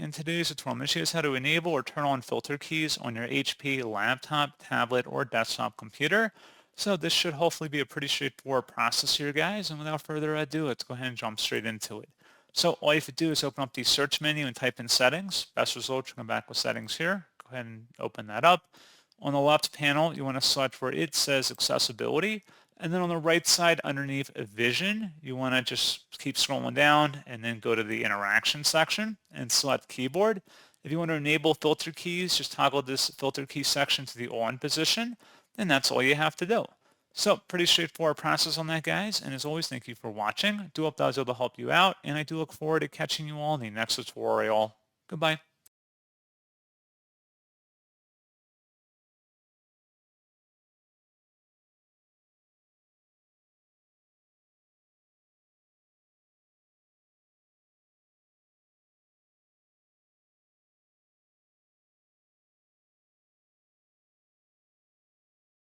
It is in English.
In today's tutorial, I'm going to show you guys how to enable or turn on filter keys on your HP laptop, tablet, or desktop computer. So this should hopefully be a pretty straightforward process here, guys. And without further ado, let's go ahead and jump straight into it. So all you have to do is open up the search menu and type in settings. Best result, come back with settings here. Go ahead and open that up. On the left panel, you want to select where it says accessibility. And then on the right side underneath vision, you want to just keep scrolling down and then go to the interaction section and select keyboard. If you want to enable filter keys, just toggle this filter key section to the on position, and that's all you have to do. So pretty straightforward process on that, guys. And as always, thank you for watching. I do hope that was able to help you out, and I do look forward to catching you all in the next tutorial. Goodbye.